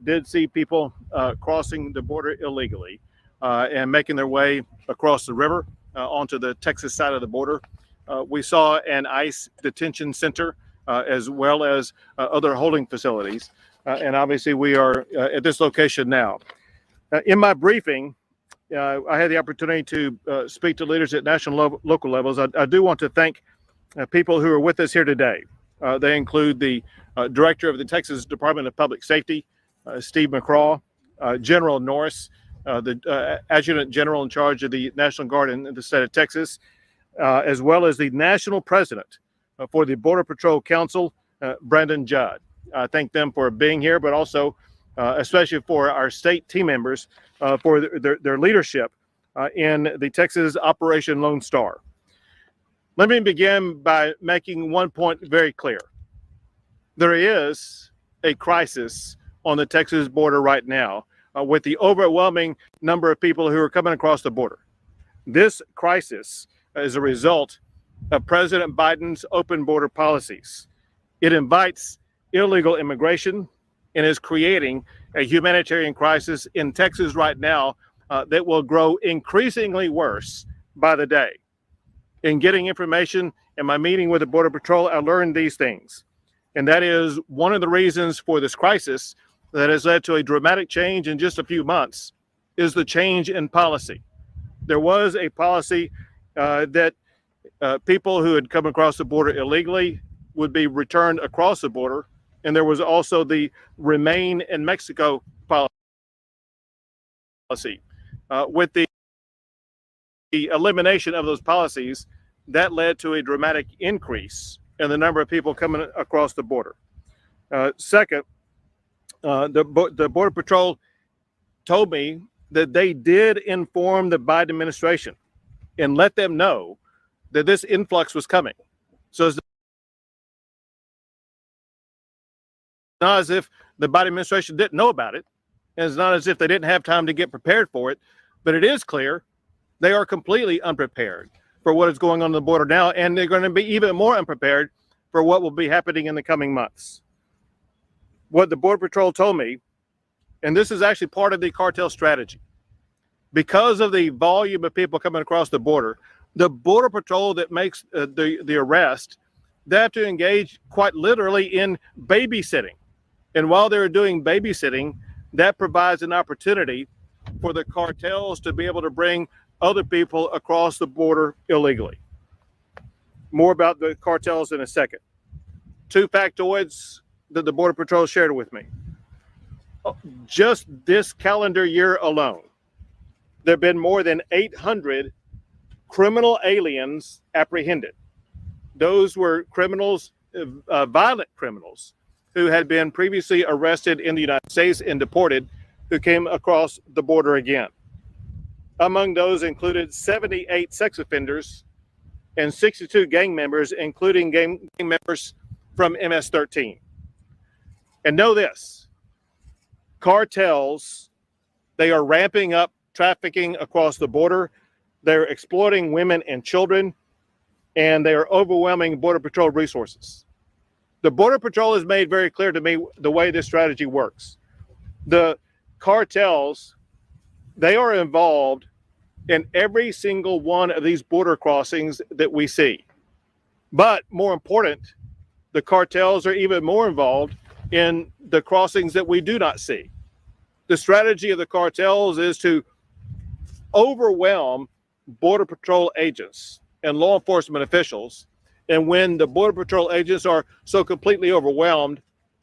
did see people crossing the border illegally and making their way across the river onto the Texas side of the border. We saw an ICE detention center as well as other holding facilities. And obviously we are at this location now. In my briefing, I had the opportunity to speak to leaders at national local levels. I do want to thank people who are with us here today. They include the Director of the Texas Department of Public Safety, Steve McCraw, General Norris, the Adjutant General in charge of the National Guard in the state of Texas, as well as the National President for the Border Patrol Council, Brandon Judd. I thank them for being here, but also especially for our state team members for their leadership in the Texas Operation Lone Star. Let me begin by making one point very clear. There is a crisis on the Texas border right now with the overwhelming number of people who are coming across the border. This crisis is a result of President Biden's open border policies. It invites illegal immigration and is creating a humanitarian crisis in Texas right now that will grow increasingly worse by the day. In getting information in my meeting with the Border Patrol, I learned these things. And that is one of the reasons for this crisis that has led to a dramatic change in just a few months is the change in policy. There was a policy that people who had come across the border illegally would be returned across the border. And there was also the Remain in Mexico policy. With the elimination of those policies, that led to a dramatic increase in the number of people coming across the border. Second, the Border Patrol told me that they did inform the Biden administration and let them know that this influx was coming. So it's not as if the Biden administration didn't know about it, and it's not as if they didn't have time to get prepared for it, but it is clear they are completely unprepared for what is going on the border now, and they're going to be even more unprepared for what will be happening in the coming months. What the Border Patrol told me, and this is actually part of the cartel strategy, because of the volume of people coming across the border, the Border Patrol that makes the arrest, they have to engage quite literally in babysitting. And while they're doing babysitting, that provides an opportunity for the cartels to be able to bring other people across the border illegally. More about the cartels in a second. Two factoids that the Border Patrol shared with me. Just this calendar year alone, there have been more than 800 criminal aliens apprehended. Those were criminals, violent criminals, who had been previously arrested in the United States and deported, who came across the border again. Among those included 78 sex offenders and 62 gang members, including gang members from MS-13. And know this, cartels, they are ramping up trafficking across the border. They're exploiting women and children, and they are overwhelming Border Patrol resources. The Border Patrol has made very clear to me the way this strategy works. The cartels, they are involved in every single one of these border crossings that we see. But more important, the cartels are even more involved in the crossings that we do not see. The strategy of the cartels is to overwhelm Border Patrol agents and law enforcement officials. And when the Border Patrol agents are so completely overwhelmed,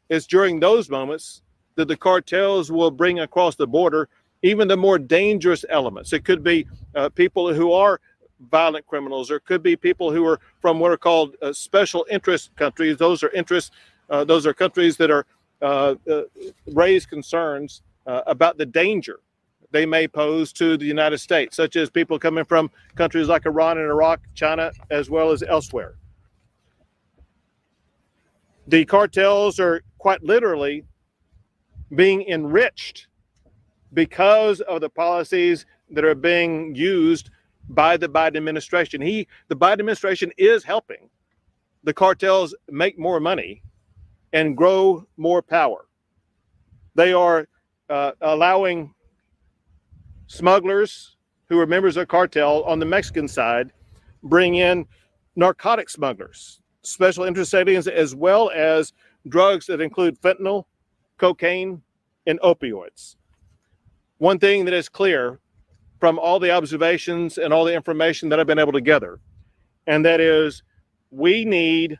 it's during those moments that the cartels will bring across the border even the more dangerous elements. It could be people who are violent criminals, or it could be people who are from what are called special interest countries. Those are countries that are raise concerns about the danger they may pose to the United States, such as people coming from countries like Iran and Iraq, China, as well as elsewhere. The cartels are quite literally being enriched because of the policies that are being used by the Biden administration. The Biden administration is helping the cartels make more money and grow more power. They are allowing smugglers who are members of cartel on the Mexican side bring in narcotic smugglers, special interest aliens, as well as drugs that include fentanyl, cocaine, and opioids. One thing that is clear from all the observations and all the information that I've been able to gather, and that is we need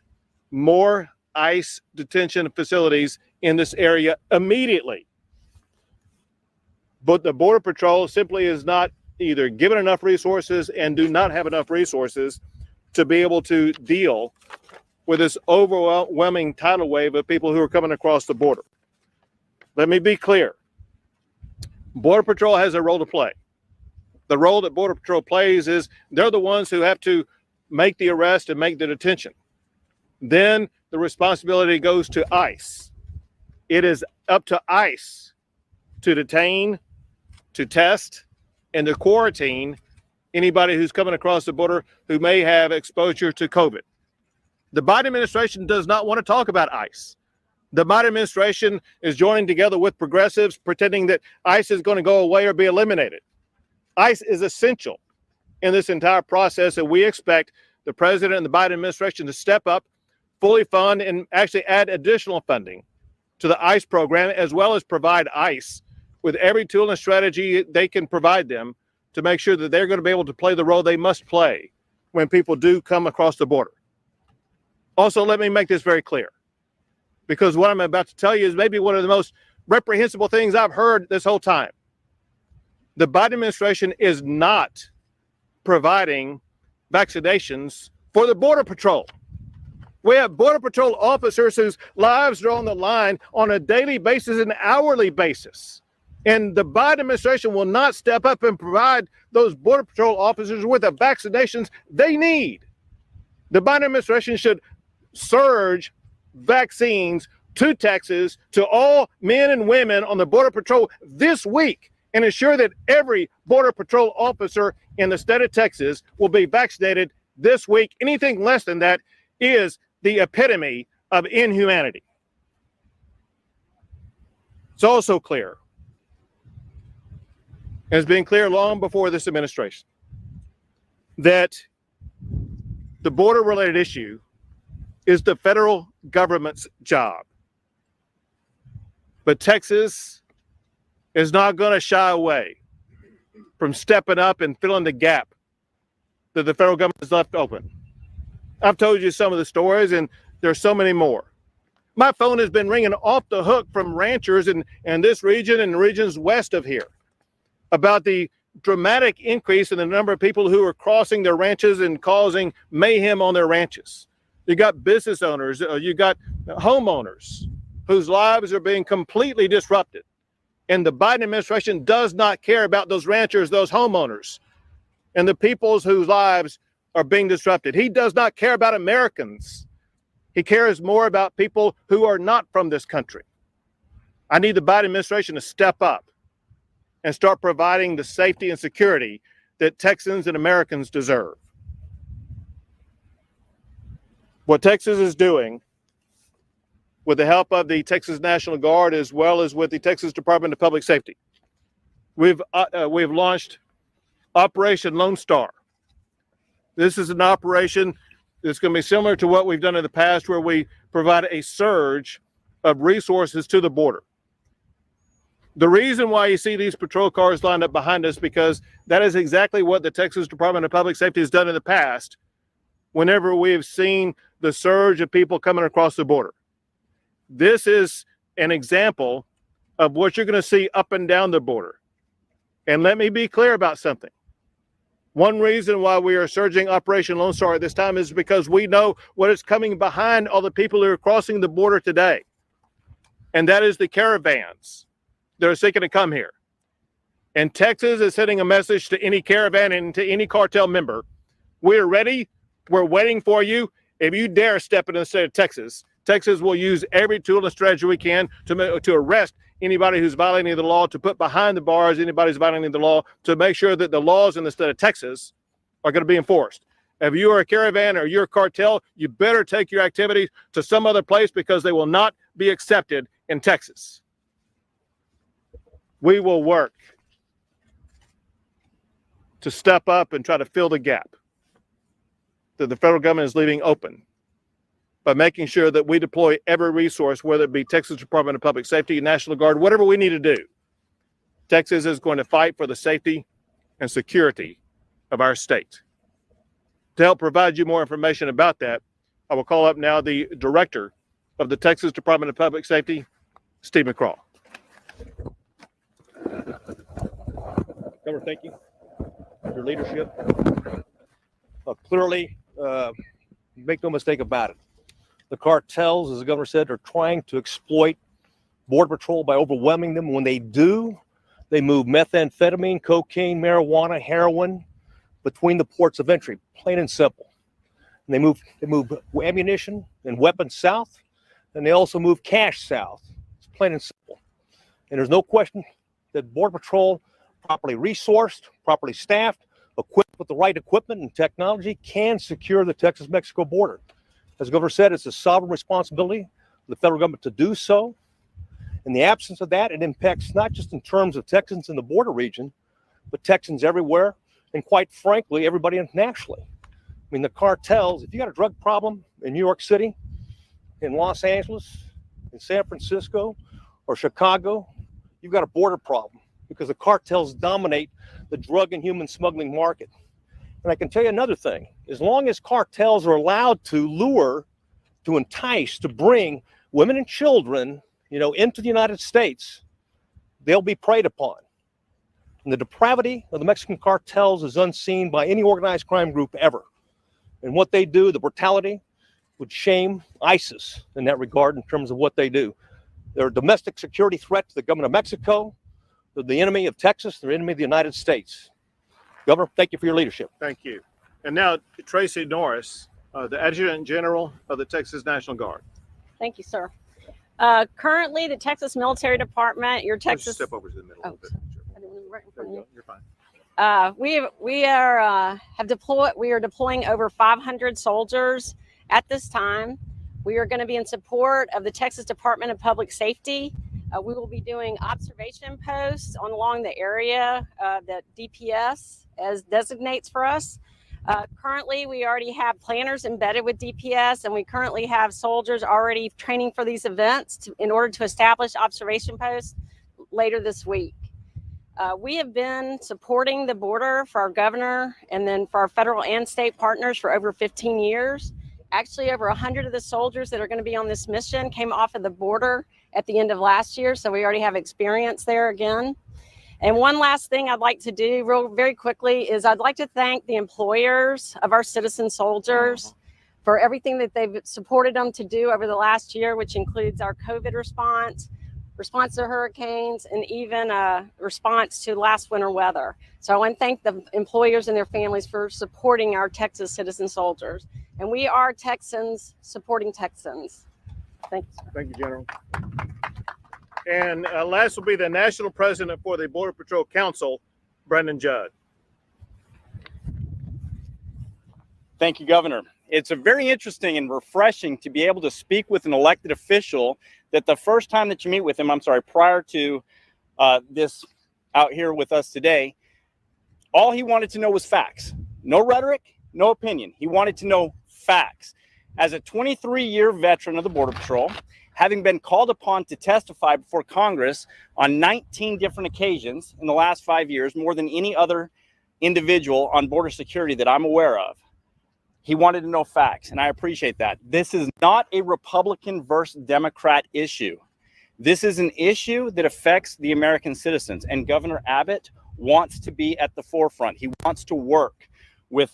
more ICE detention facilities in this area immediately. But the Border Patrol simply is not either given enough resources and do not have enough resources to be able to deal with this overwhelming tidal wave of people who are coming across the border. Let me be clear. Border Patrol has a role to play. The role that Border Patrol plays is they're the ones who have to make the arrest and make the detention. Then the responsibility goes to ICE. It is up to ICE to detain, to test, and to quarantine anybody who's coming across the border who may have exposure to COVID. The Biden administration does not want to talk about ICE. The Biden administration is joining together with progressives, pretending that ICE is going to go away or be eliminated. ICE is essential in this entire process, and we expect the president and the Biden administration to step up, fully fund, and actually add additional funding to the ICE program, as well as provide ICE with every tool and strategy they can provide them to make sure that they're going to be able to play the role they must play when people do come across the border. Also, let me make this very clear, because what I'm about to tell you is maybe one of the most reprehensible things I've heard this whole time. The Biden administration is not providing vaccinations for the Border Patrol. We have Border Patrol officers whose lives are on the line on a daily basis and hourly basis. And the Biden administration will not step up and provide those Border Patrol officers with the vaccinations they need. The Biden administration should surge vaccines to Texas, to all men and women on the Border Patrol this week, and ensure that every Border Patrol officer in the state of Texas will be vaccinated this week. Anything less than that is the epitome of inhumanity. It's also clear, and it's been clear long before this administration, that the border-related issue is the federal government's job. But Texas is not going to shy away from stepping up and filling the gap that the federal government has left open. I've told you some of the stories, and there's so many more. My phone has been ringing off the hook from ranchers in this region and the regions west of here about the dramatic increase in the number of people who are crossing their ranches and causing mayhem on their ranches. You got business owners, you got homeowners whose lives are being completely disrupted. And the Biden administration does not care about those ranchers, those homeowners, and the peoples whose lives are being disrupted. He does not care about Americans. He cares more about people who are not from this country. I need the Biden administration to step up and start providing the safety and security that Texans and Americans deserve. What Texas is doing, with the help of the Texas National Guard as well as with the Texas Department of Public Safety, we've launched Operation Lone Star. This is an operation that's going to be similar to what we've done in the past, where we provide a surge of resources to the border. The reason why you see these patrol cars lined up behind us, because that is exactly what the Texas Department of Public Safety has done in the past whenever we've seen the surge of people coming across the border. This is an example of what you're going to see up and down the border. And let me be clear about something. One reason why we are surging Operation Lone Star at this time is because we know what is coming behind all the people who are crossing the border today. And that is the caravans that are seeking to come here. And Texas is sending a message to any caravan and to any cartel member. We're ready. We're waiting for you. If you dare step into the state of Texas, Texas will use every tool and strategy we can to arrest anybody who's violating the law, to put behind the bars anybody who's violating the law, to make sure that the laws in the state of Texas are going to be enforced. If you are a caravan or you're a cartel, you better take your activities to some other place, because they will not be accepted in Texas. We will work to step up and try to fill the gap that the federal government is leaving open by making sure that we deploy every resource, whether it be Texas Department of Public Safety, National Guard, whatever we need to do. Texas is going to fight for the safety and security of our state. To help provide you more information about that, I will call up now the director of the Texas Department of Public Safety, Steve McCraw. Governor, thank you for your leadership. Clearly, make no mistake about it. The cartels, as the governor said, are trying to exploit Border Patrol by overwhelming them. When they do, they move methamphetamine, cocaine, marijuana, heroin between the ports of entry, plain and simple. And they move ammunition and weapons south, and they also move cash south. It's plain and simple. And there's no question that Border Patrol, properly resourced, properly staffed, equipped with the right equipment and technology, can secure the Texas-Mexico border. As the governor said, it's a sovereign responsibility of the federal government to do so. In the absence of that, it impacts not just in terms of Texans in the border region, but Texans everywhere, and quite frankly, everybody internationally. I mean, the cartels, if you got a drug problem in New York City, in Los Angeles, in San Francisco, or Chicago, you've got a border problem because the cartels dominate the drug and human smuggling market. And I can tell you another thing, as long as cartels are allowed to lure, to entice, to bring women and children, into the United States, they'll be preyed upon. And the depravity of the Mexican cartels is unseen by any organized crime group ever. And what they do, the brutality, would shame ISIS in that regard in terms of what they do. They're a domestic security threat to the government of Mexico. They're the enemy of Texas. They're the enemy of the United States. Governor, thank you for your leadership. Thank you. And now, Tracy Norris, the Adjutant General of the Texas National Guard. Thank you, sir. Currently, the Texas Military Department, your Texas. Step over to the middle a little bit. Sure. I didn't right in front of you. You're fine. We are deploying over 500 soldiers at this time. We are going to be in support of the Texas Department of Public Safety. We will be doing observation posts along the area that DPS designates for us. Currently, we already have planners embedded with DPS, and we currently have soldiers already training for these events in order to establish observation posts later this week. We have been supporting the border for our governor and then for our federal and state partners for over 15 years. Actually, over 100 of the soldiers that are going to be on this mission came off of the border at the end of last year, so we already have experience there again. And one last thing I'd like to do very quickly is I'd like to thank the employers of our citizen soldiers for everything that they've supported them to do over the last year, which includes our COVID response to hurricanes, and even response to last winter weather. So I want to thank the employers and their families for supporting our Texas citizen soldiers. And we are Texans supporting Texans. Thank you, sir. Thank you, General. And last will be the National President for the Border Patrol Council, Brendan Judd. Thank you, Governor. It's very interesting and refreshing to be able to speak with an elected official that the first time that you meet with him, prior to this out here with us today, all he wanted to know was facts. No rhetoric, no opinion. He wanted to know facts. As a 23-year veteran of the Border Patrol, having been called upon to testify before Congress on 19 different occasions in the last 5 years, more than any other individual on border security that I'm aware of, he wanted to know facts, and I appreciate that. This is not a Republican versus Democrat issue. This is an issue that affects the American citizens, and Governor Abbott wants to be at the forefront. He wants to work with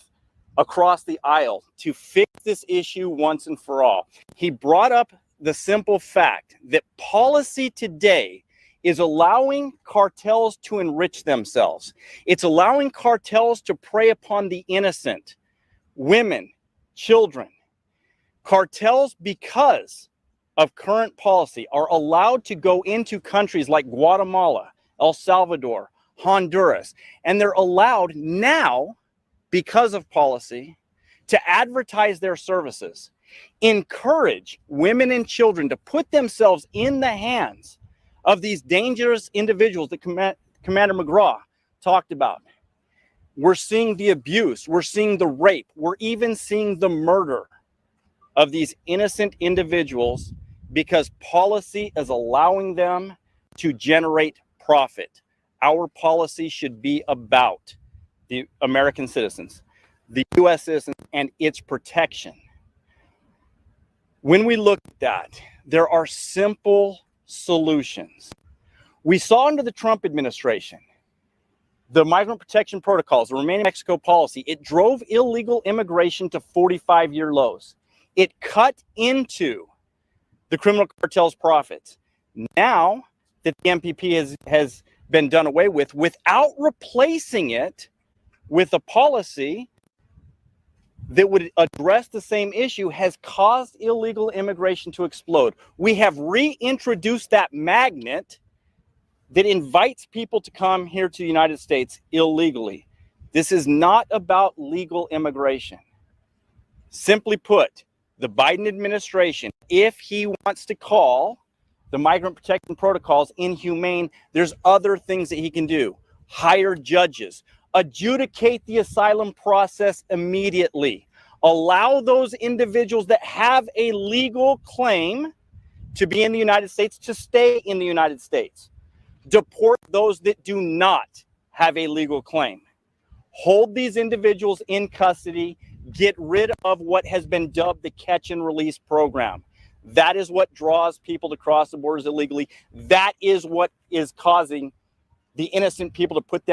across the aisle to fix this issue once and for all. He brought up the simple fact that policy today is allowing cartels to enrich themselves. It's allowing cartels to prey upon the innocent, women, children. Cartels, because of current policy, are allowed to go into countries like Guatemala, El Salvador, Honduras, and they're allowed now, because of policy, to advertise their services, encourage women and children to put themselves in the hands of these dangerous individuals that Commander McGraw talked about. We're seeing the abuse, we're seeing the rape, we're even seeing the murder of these innocent individuals because policy is allowing them to generate profit. Our policy should be about the American citizens, the U.S. citizens, and its protection. When we look at that, there are simple solutions. We saw under the Trump administration, the migrant protection protocols, the Remain in Mexico policy, it drove illegal immigration to 45-year lows. It cut into the criminal cartel's profits. Now that the MPP has been done away with, without replacing it with a policy that would address the same issue, has caused illegal immigration to explode. We have reintroduced that magnet that invites people to come here to the United States illegally. This is not about legal immigration. Simply put, the Biden administration, if he wants to call the migrant protection protocols inhumane, there's other things that he can do. Hire judges, adjudicate the asylum process immediately, allow those individuals that have a legal claim to be in the United States to stay in the United States. Deport those that do not have a legal claim. Hold these individuals in custody. Get rid of what has been dubbed the catch and release program. That is what draws people to cross the borders illegally. That is what is causing the innocent people to put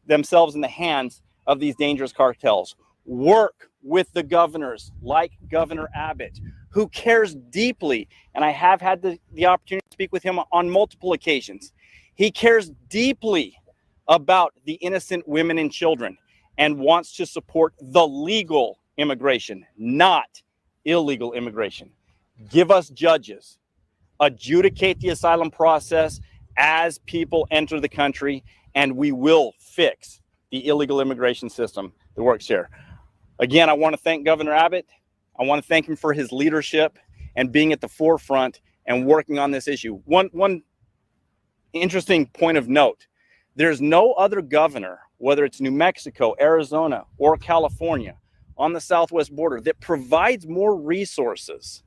themselves in the hands of these dangerous cartels. Work with the governors like Governor Abbott, who cares deeply, and I have had the opportunity to speak with him on multiple occasions. He cares deeply about the innocent women and children and wants to support the legal immigration, not illegal immigration. Give us judges, adjudicate the asylum process as people enter the country, and we will fix the illegal immigration system that works here. Again, I want to thank Governor Abbott. I want to thank him for his leadership and being at the forefront and working on this issue. One interesting point of note, there's no other governor, whether it's New Mexico, Arizona, or California on the southwest border, that provides more resources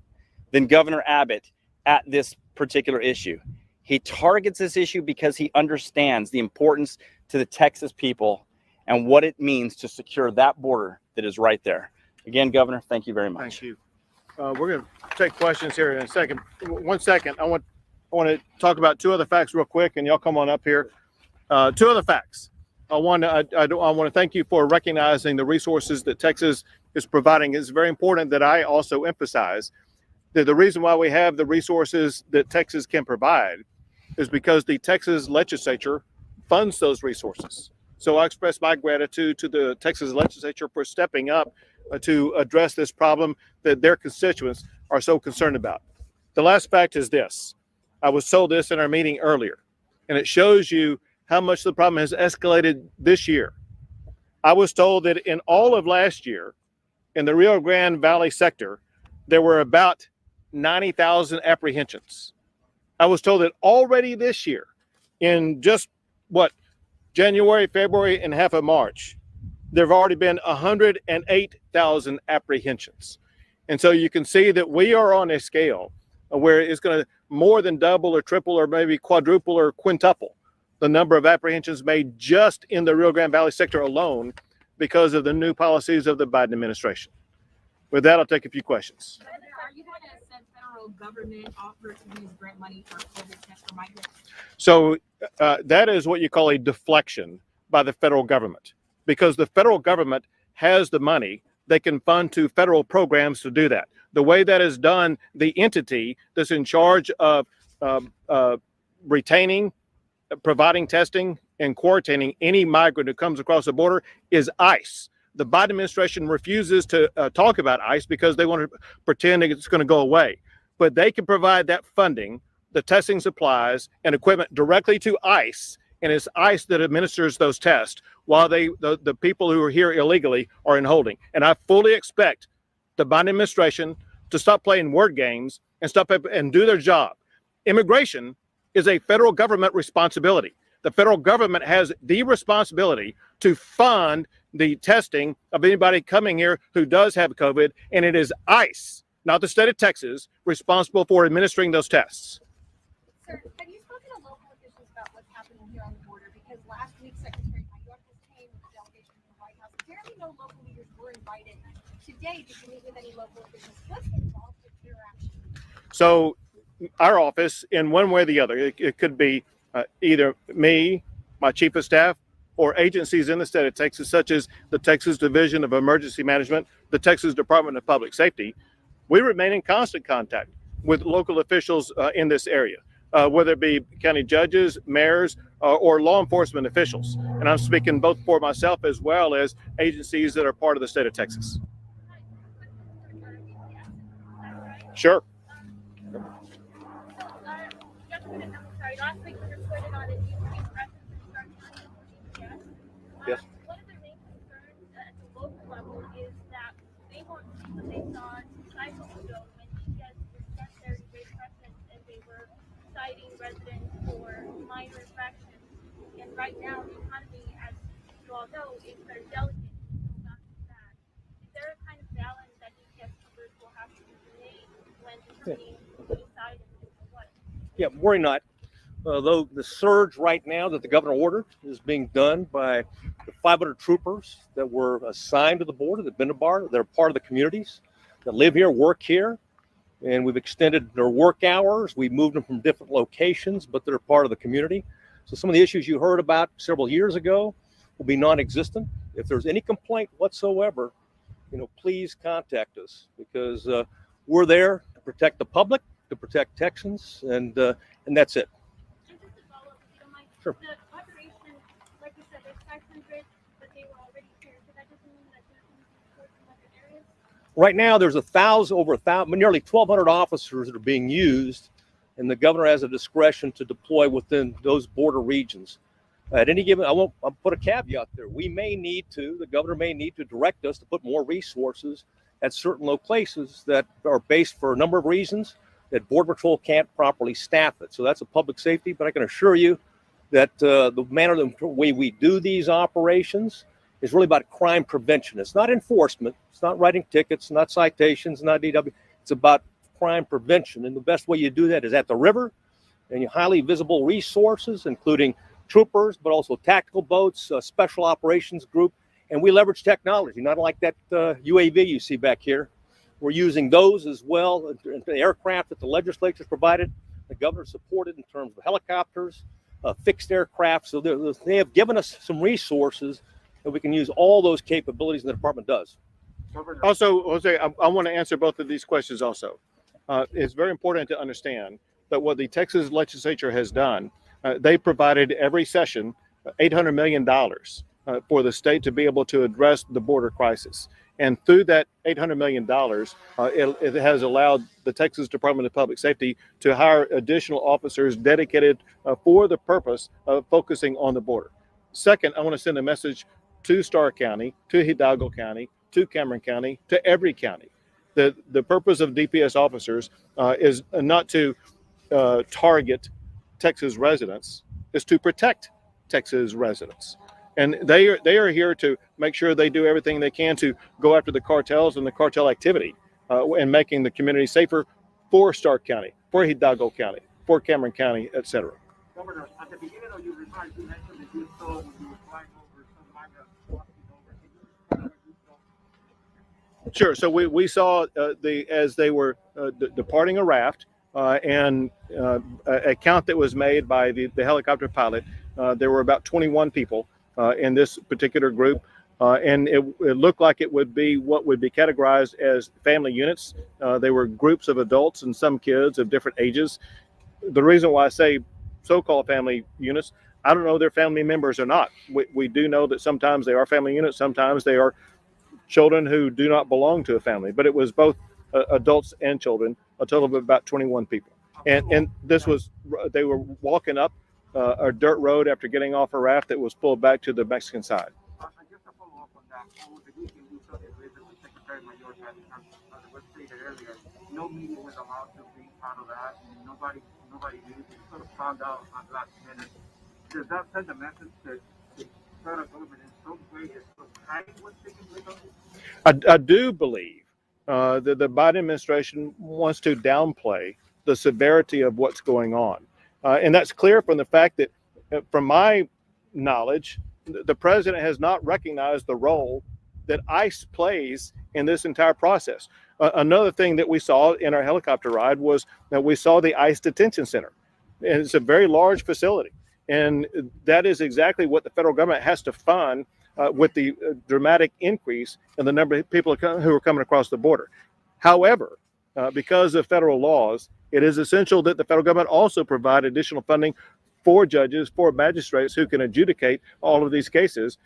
than Governor Abbott at this particular issue. He targets this issue because he understands the importance to the Texas people and what it means to secure that border that is right there. Again, Governor, thank you very much. Thank you. We're going to take questions here in a second. 1 second. I want to talk about two other facts real quick, and y'all come on up here. Two other facts. I want to thank you for recognizing the resources that Texas is providing. It's very important that I also emphasize that the reason why we have the resources that Texas can provide is because the Texas legislature funds those resources. So I express my gratitude to the Texas legislature for stepping up to address this problem that their constituents are so concerned about. The last fact is this. I was told this in our meeting earlier, and it shows you how much the problem has escalated this year. I was told that in all of last year, in the Rio Grande Valley sector, there were about 90,000 apprehensions. I was told that already this year, in just January, February, and half of March, there have already been 108,000 apprehensions. And so you can see that we are on a scale where it's going to more than double or triple or maybe quadruple or quintuple the number of apprehensions made just in the Rio Grande Valley sector alone because of the new policies of the Biden administration. With that, I'll take a few questions. Are you going to send federal government offer to use grant money for COVID tests for migrants? So that is what you call a deflection by the federal government, because the federal government has the money. They can fund to federal programs to do that. The way that is done, the entity that's in charge of retaining, providing testing, and quarantining any migrant who comes across the border is ICE. The Biden administration refuses to talk about ICE because they want to pretend it's going to go away. But they can provide that funding, the testing supplies, and equipment directly to ICE, and it's ICE that administers those tests while the people who are here illegally are in holding. And I fully expect the Biden administration to stop playing word games and stop and do their job. Immigration is a federal government responsibility. The federal government has the responsibility to fund the testing of anybody coming here who does have COVID, and it is ICE, not the state of Texas, responsible for administering those tests. Sir, have you spoken to local officials about what's happening here on the border? Because last week, Secretary Mayorkas came with a delegation from the White House. Apparently, no local leaders were invited. Today, did you meet with any local officials? What's involved with your action? So our office, in one way or the other, it could be either me, my chief of staff, or agencies in the state of Texas, such as the Texas Division of Emergency Management, the Texas Department of Public Safety. We remain in constant contact with local officials in this area, whether it be county judges, mayors, or law enforcement officials. And I'm speaking both for myself as well as agencies that are part of the state of Texas. Sure. Last week we reported on an increased presence in Stark County for GPS. Yes. One of their main concerns at the local level is that they won't see what they saw 2 cycles ago when GPS was there to great precedence and they were citing residents for minor infractions. And right now the economy, as you all know, is very delicate. So not just that. Is there a kind of balance that GPS numbers will have to be made when determining who to cite and what? Yeah, worry not. Though the surge right now that the governor ordered is being done by the 500 troopers that were assigned to the border, that have been to bar, that are part of the communities, that live here, work here, and we've extended their work hours. We've moved them from different locations, but they're part of the community. So some of the issues you heard about several years ago will be non-existent. If there's any complaint whatsoever, please contact us, because we're there to protect the public, to protect Texans, and that's it. And just to follow up, if you don't mind, Sure. the population, like you said, there's 500, but they were already here, so that doesn't mean that there's going to be reports from other areas? Right now, there's over 1,000, nearly 1,200 officers that are being used, and the governor has a discretion to deploy within those border regions. At any given, I'll put a caveat there. The governor may need to direct us to put more resources at certain locations that are based for a number of reasons that Border Patrol can't properly staff it. So that's a public safety, but I can assure you that the way we do these operations is really about crime prevention. It's not enforcement. It's not writing tickets, not citations, not DW. It's about crime prevention. And the best way you do that is at the river, and you highly visible resources, including troopers, but also tactical boats, special operations group. And we leverage technology, not like that UAV you see back here. We're using those as well. The aircraft that the legislature's provided, the governor supported in terms of helicopters, fixed aircraft. So they have given us some resources that we can use all those capabilities, and the department does. Also, Jose, I want to answer both of these questions also. It's very important to understand that what the Texas legislature has done, they provided every session $800 million for the state to be able to address the border crisis. And through that $800 million, it has allowed the Texas Department of Public Safety to hire additional officers dedicated for the purpose of focusing on the border. Second, I want to send a message to Starr County, to Hidalgo County, to Cameron County, to every county. The purpose of DPS officers is not to target Texas residents, is to protect Texas residents. And they are here to make sure they do everything they can to go after the cartels and the cartel activity and making the community safer for Stark County, for Hidalgo County, for Cameron County, etc. Governor, at the beginning of your remarks, you mentioned that you saw when you were flying over some migrants walking over. Sure. So we saw as they were departing a raft and a count that was made by the helicopter pilot, there were about 21 people in this particular group. And it looked like it would be what would be categorized as family units. They were groups of adults and some kids of different ages. The reason why I say so-called family units, I don't know if they're family members or not. We do know that sometimes they are family units, sometimes they are children who do not belong to a family, but it was both adults and children, a total of about 21 people. And this was, they were walking up a dirt road after getting off a raft that was pulled back to the Mexican side. Just to follow up on that, over the weekend we saw the visit with Secretary Mayorkas, as was stated earlier, no meeting was allowed to be part of that, and nobody knew. You sort of found out on the last minute. Does that send a message that the federal government in some way is sort of hiding what's taking place on this? I do believe that the Biden administration wants to downplay the severity of what's going on. And that's clear from the fact that, from my knowledge, the president has not recognized the role that ICE plays in this entire process. Another thing that we saw in our helicopter ride was that we saw the ICE detention center. And it's a very large facility. And that is exactly what the federal government has to fund with the dramatic increase in the number of people who are coming across the border. However, because of federal laws, it is essential that the federal government also provide additional funding for judges, for magistrates who can adjudicate all of these cases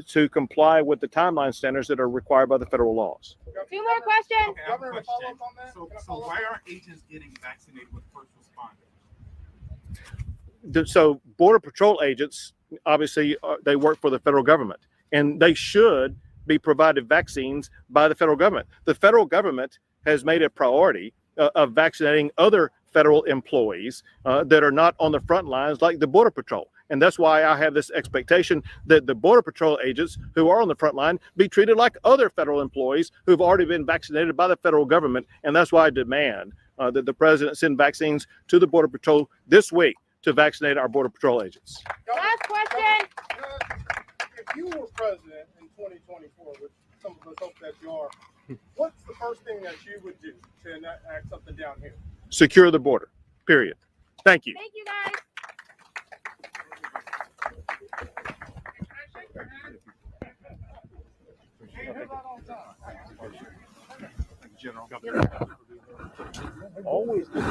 to comply with the timeline standards that are required by the federal laws. 2 more questions. Okay, I have a Governor, to question. follow up on that? So, Can I so follow up? why aren't agents getting vaccinated with first responders? So Border Patrol agents, obviously, they work for the federal government, and they should be provided vaccines by the federal government. The federal government has made a priority of vaccinating other federal employees that are not on the front lines, like the Border Patrol. And that's why I have this expectation that the Border Patrol agents who are on the front line be treated like other federal employees who've already been vaccinated by the federal government. And that's why I demand that the president send vaccines to the Border Patrol this week to vaccinate our Border Patrol agents. Last question. If you were president in 2024, which some of us hope that you are, what's the first thing that you would do to enact something down here? Secure the border, period. Thank you. Thank you, guys. General. Always good.